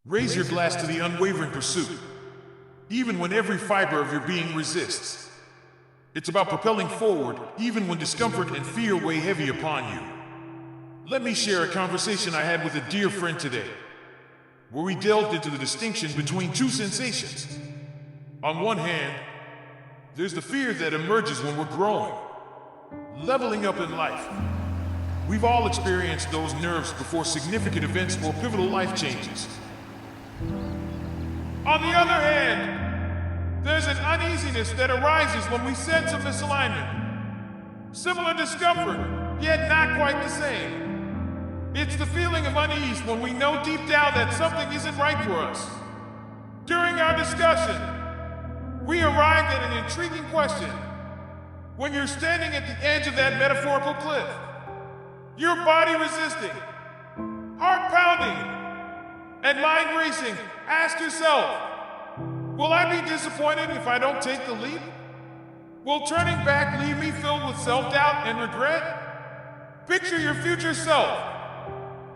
Raise your glass to the unwavering pursuit, even when every fiber of your being resists. It's about propelling forward, even when discomfort and fear weigh heavy upon you. Let me share a conversation I had with a dear friend today, where we delved into the distinction between two sensations. On one hand, there's the fear that emerges when we're growing, leveling up in life. We've all experienced those nerves before significant events or pivotal life changes. On the other hand, there's an uneasiness that arises when we sense a misalignment. Similar discomfort, yet not quite the same. It's the feeling of unease when we know deep down that something isn't right for us. During our discussion, we arrived at an intriguing question. When you're standing at the edge of that metaphorical cliff, your body resisting, heart pounding, and mind racing, ask yourself, will I be disappointed if I don't take the leap? Will turning back leave me filled with self-doubt and regret? Picture your future self,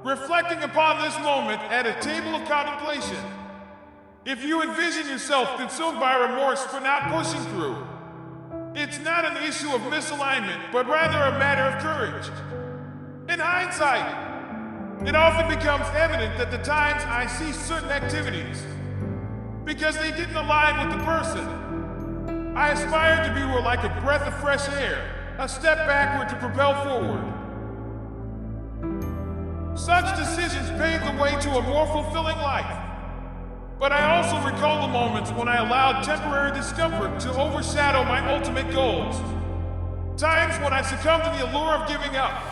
reflecting upon this moment at a table of contemplation. If you envision yourself consumed by remorse for not pushing through, it's not an issue of misalignment, but rather a matter of courage. In hindsight, it often becomes evident that the times I ceased certain activities because they didn't align with the person I aspired to be were like a breath of fresh air, a step backward to propel forward. Such decisions paved the way to a more fulfilling life. But I also recall the moments when I allowed temporary discomfort to overshadow my ultimate goals. Times when I succumbed to the allure of giving up,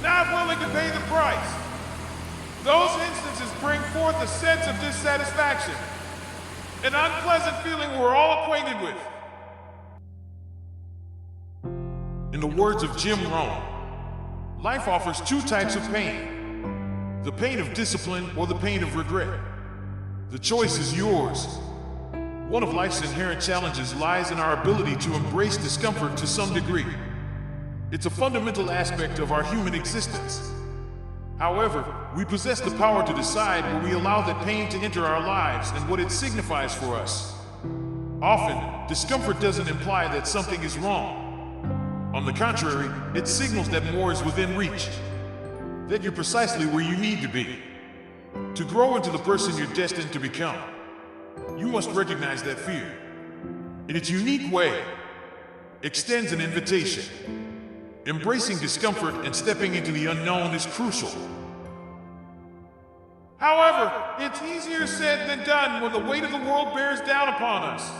not willing to pay the price. Those instances bring forth a sense of dissatisfaction, an unpleasant feeling we're all acquainted with. In the words of Jim Rohn, life offers two types of pain: the pain of discipline or the pain of regret. The choice is yours. One of life's inherent challenges lies in our ability to embrace discomfort to some degree. It's a fundamental aspect of our human existence. However, we possess the power to decide where we allow that pain to enter our lives and what it signifies for us. Often, discomfort doesn't imply that something is wrong. On the contrary, it signals that more is within reach, that you're precisely where you need to be. To grow into the person you're destined to become, you must recognize that fear. In its unique way, extends an invitation. Embracing discomfort and stepping into the unknown is crucial. However, it's easier said than done when the weight of the world bears down upon us,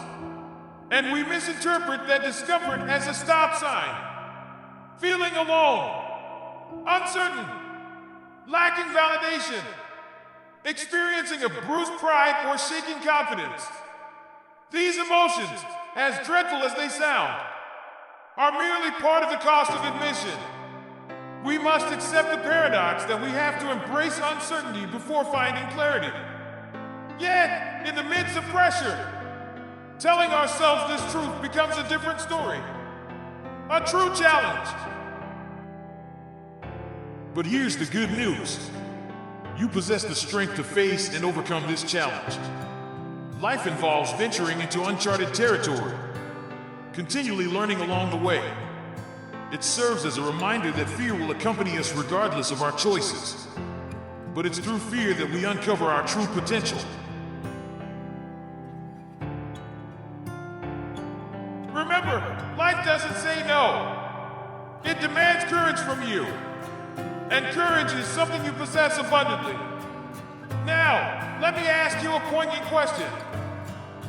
and we misinterpret that discomfort as a stop sign. Feeling alone, uncertain, lacking validation, experiencing a bruised pride or shaking confidence. These emotions, as dreadful as they sound, are merely part of the cost of admission. We must accept the paradox that we have to embrace uncertainty before finding clarity. Yet, in the midst of pressure, telling ourselves this truth becomes a different story, a true challenge. But here's the good news. You possess the strength to face and overcome this challenge. Life involves venturing into uncharted territory, continually learning along the way. It serves as a reminder that fear will accompany us regardless of our choices. But it's through fear that we uncover our true potential. Remember, life doesn't say no. It demands courage from you. And courage is something you possess abundantly. Now, let me ask you a poignant question.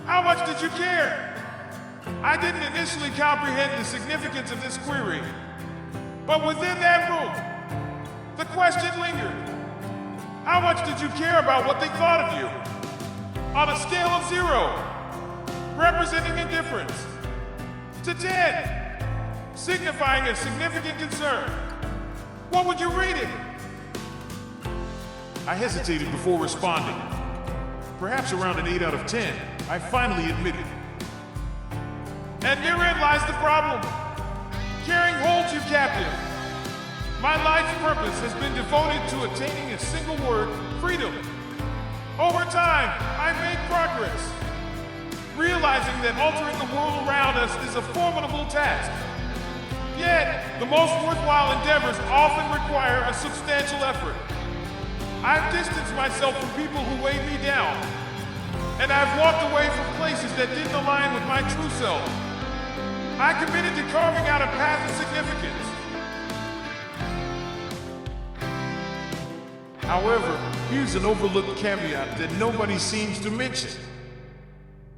How much did you care? I didn't initially comprehend the significance of this query, but within that room, the question lingered. How much did you care about what they thought of you? On a scale of 0, representing indifference, to 10, signifying a significant concern, what would you rate it? I hesitated before responding. Perhaps around an 8 out of 10, I finally admitted. And herein lies the problem. Caring holds you captive. My life's purpose has been devoted to attaining a single word: freedom. Over time, I made progress, realizing that altering the world around us is a formidable task. Yet, the most worthwhile endeavors often require a substantial effort. I've distanced myself from people who weighed me down, and I've walked away from places that didn't align with my true self. I committed to carving out a path of significance. However, here's an overlooked caveat that nobody seems to mention.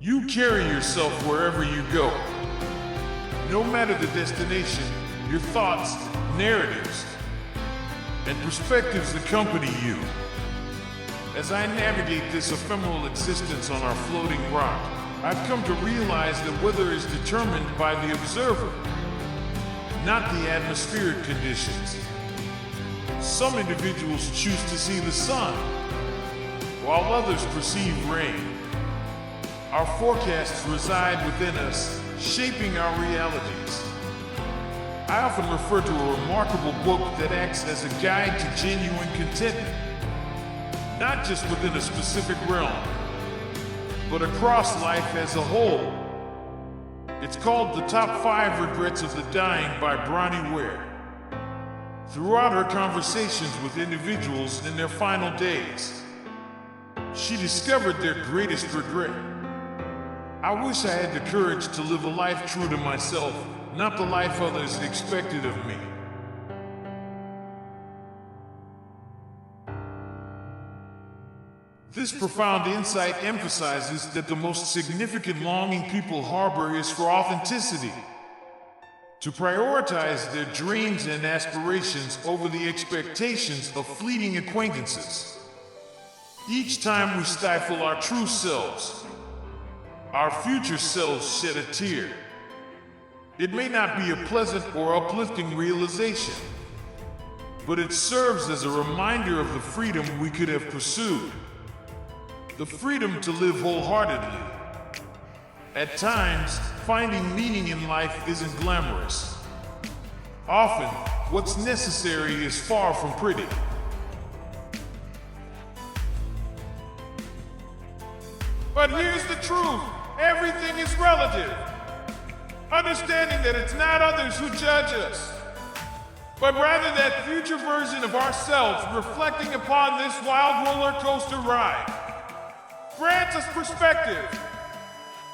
You carry yourself wherever you go. No matter the destination, your thoughts, narratives, and perspectives accompany you. As I navigate this ephemeral existence on our floating rock, I've come to realize that weather is determined by the observer, not the atmospheric conditions. Some individuals choose to see the sun, while others perceive rain. Our forecasts reside within us, shaping our realities. I often refer to a remarkable book that acts as a guide to genuine contentment, not just within a specific realm, but across life as a whole. It's called The Top 5 Regrets of the Dying by Bronnie Ware. Throughout her conversations with individuals in their final days, she discovered their greatest regret. I wish I had the courage to live a life true to myself, not the life others expected of me. This profound insight emphasizes that the most significant longing people harbor is for authenticity, to prioritize their dreams and aspirations over the expectations of fleeting acquaintances. Each time we stifle our true selves, our future selves shed a tear. It may not be a pleasant or uplifting realization, but it serves as a reminder of the freedom we could have pursued. The freedom to live wholeheartedly. At times, finding meaning in life isn't glamorous. Often, what's necessary is far from pretty. But here's the truth. Everything is relative. Understanding that it's not others who judge us, but rather that future version of ourselves reflecting upon this wild roller coaster ride grants us perspective.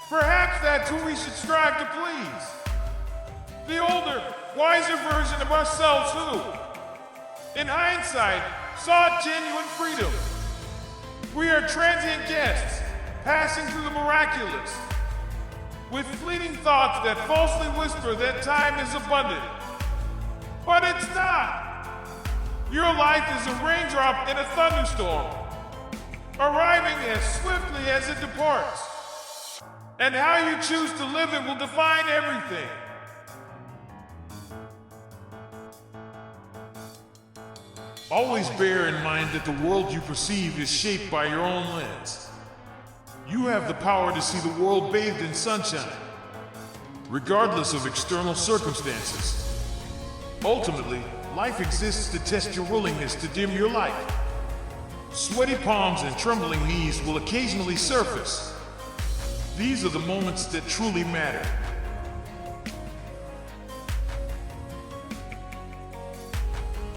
Perhaps that's who we should strive to please. The older, wiser version of ourselves who, in hindsight, sought genuine freedom. We are transient guests, passing through the miraculous, with fleeting thoughts that falsely whisper that time is abundant. But it's not. Your life is a raindrop in a thunderstorm, arriving as swiftly as it departs. And how you choose to live it will define everything. Always bear in mind that the world you perceive is shaped by your own lens. You have the power to see the world bathed in sunshine, regardless of external circumstances. Ultimately, life exists to test your willingness to dim your light. Sweaty palms and trembling knees will occasionally surface. These are the moments that truly matter.